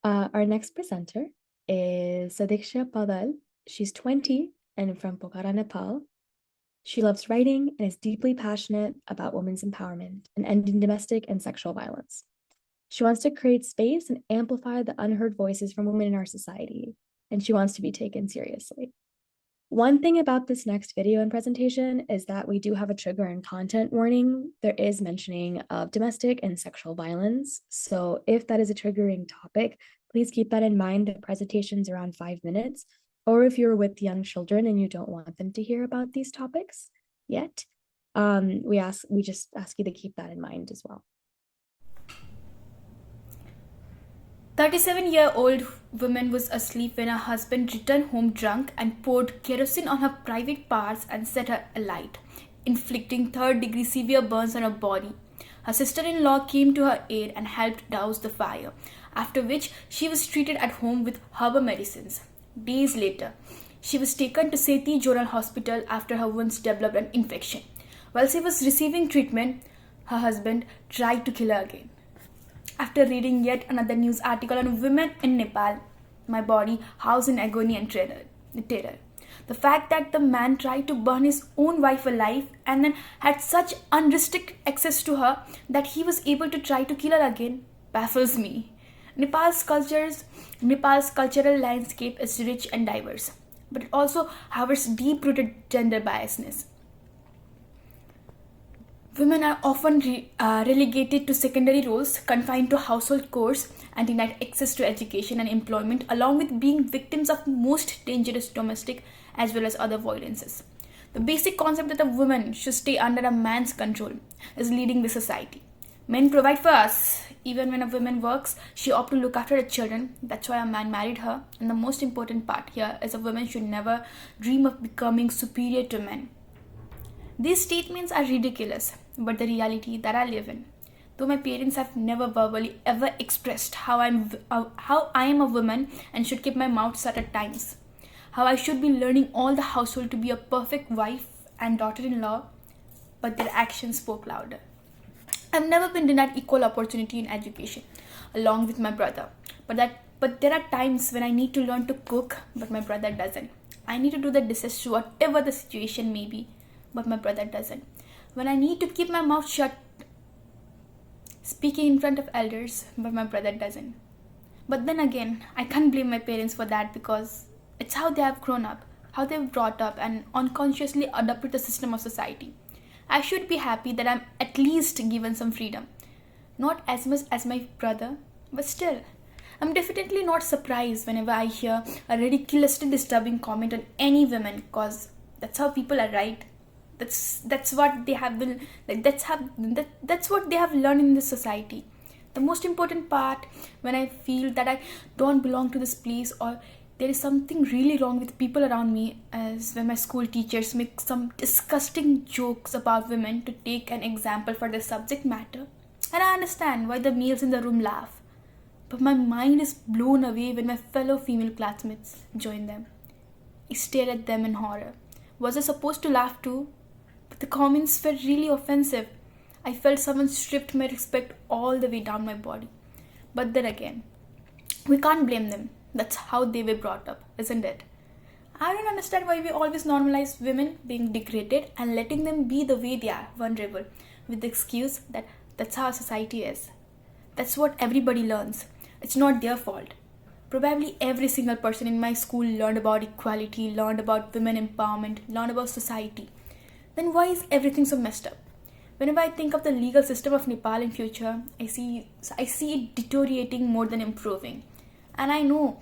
Our next presenter is Sadikshya Paudel. She's 20 and from Pokhara, Nepal. She loves writing and is deeply passionate about women's empowerment and ending domestic and sexual violence. She wants to create space and amplify the unheard voices from women in our society, and she wants to be taken seriously. One thing about this next video and presentation is that we do have a trigger and content warning. There is mentioning of domestic and sexual violence. So if that is a triggering topic, please keep that in mind. The presentation's around 5 minutes. Or if you're with young children and you don't want them to hear about these topics yet, we just ask you to keep that in mind as well. 37-year-old woman was asleep when her husband returned home drunk and poured kerosene on her private parts and set her alight, inflicting third-degree severe burns on her body. Her sister-in-law came to her aid and helped douse the fire, after which she was treated at home with herbal medicines. Days later, she was taken to Sethi General Hospital after her wounds developed an infection. While she was receiving treatment, her husband tried to kill her again. After reading yet another news article on women in Nepal, my body housed in agony and terror. The fact that the man tried to burn his own wife alive and then had such unrestricted access to her that he was able to try to kill her again baffles me. Nepal's cultural landscape is rich and diverse, but it also harbors deep-rooted gender biasness. Women are often relegated to secondary roles, confined to household chores, and denied access to education and employment, along with being victims of most dangerous domestic as well as other violences. The basic concept that a woman should stay under a man's control is leading the society. Men provide for us. Even when a woman works, she opts to look after her children. That's why a man married her. And the most important part here is a woman should never dream of becoming superior to men. These statements are ridiculous, but the reality that I live in. Though my parents have never verbally ever expressed how I am a woman and should keep my mouth shut at times, how I should be learning all the household to be a perfect wife and daughter-in-law, but their actions spoke louder. I've never been denied equal opportunity in education, along with my brother. But there are times when I need to learn to cook, but my brother doesn't. I need to do the dishes whatever the situation may be, but my brother doesn't. When I need to keep my mouth shut, speaking in front of elders, but my brother doesn't. But then again, I can't blame my parents for that because it's how they have grown up, how they've brought up and unconsciously adopted the system of society. I should be happy that I'm at least given some freedom. Not as much as my brother, but still. I'm definitely not surprised whenever I hear a ridiculously disturbing comment on any woman because that's how people are, right? That's what they have been like. That's what they have learned in this society. The most important part when I feel that I don't belong to this place or there is something really wrong with people around me is when my school teachers make some disgusting jokes about women to take an example for the subject matter. And I understand why the males in the room laugh. But my mind is blown away when my fellow female classmates join them. I stare at them in horror. Was I supposed to laugh too? But the comments were really offensive. I felt someone stripped my respect all the way down my body. But then again, we can't blame them. That's how they were brought up, isn't it? I don't understand why we always normalize women being degraded and letting them be the way they are, vulnerable, with the excuse that that's how society is. That's what everybody learns. It's not their fault. Probably every single person in my school learned about equality, learned about women empowerment, learned about society. Then why is everything so messed up? Whenever I think of the legal system of Nepal in future, I see it deteriorating more than improving. And I know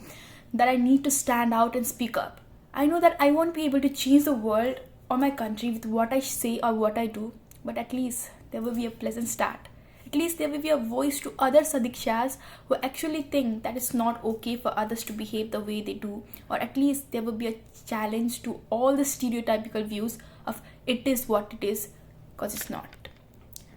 that I need to stand out and speak up. I know that I won't be able to change the world or my country with what I say or what I do, but at least there will be a pleasant start. At least there will be a voice to other Sadikshas who actually think that it's not okay for others to behave the way they do, or at least there will be a challenge to all the stereotypical views of it is what it is, because it's not.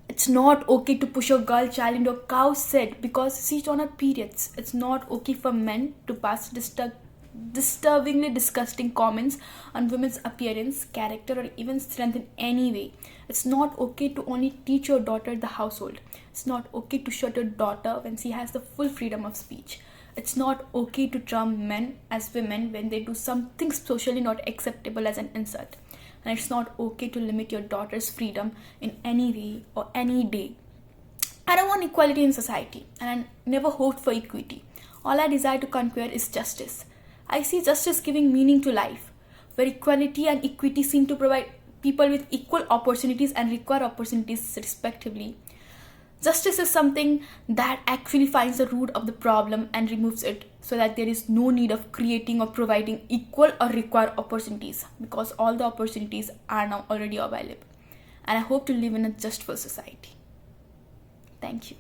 It's not okay to push a girl child into a cow shed because she's on her periods. It's not okay for men to pass disturbingly disgusting comments on women's appearance, character, or even strength in any way. It's not okay to only teach your daughter the household. It's not okay to shut your daughter when she has the full freedom of speech. It's not okay to term men as women when they do something socially not acceptable as an insult. And it's not okay to limit your daughter's freedom in any way or any day. I don't want equality in society, and I never hoped for equity. All I desire to conquer is justice. I see justice giving meaning to life, where equality and equity seem to provide people with equal opportunities and require opportunities respectively. Justice is something that actually finds the root of the problem and removes it, so that there is no need of creating or providing equal or required opportunities, because all the opportunities are now already available. And I hope to live in a justful society. Thank you.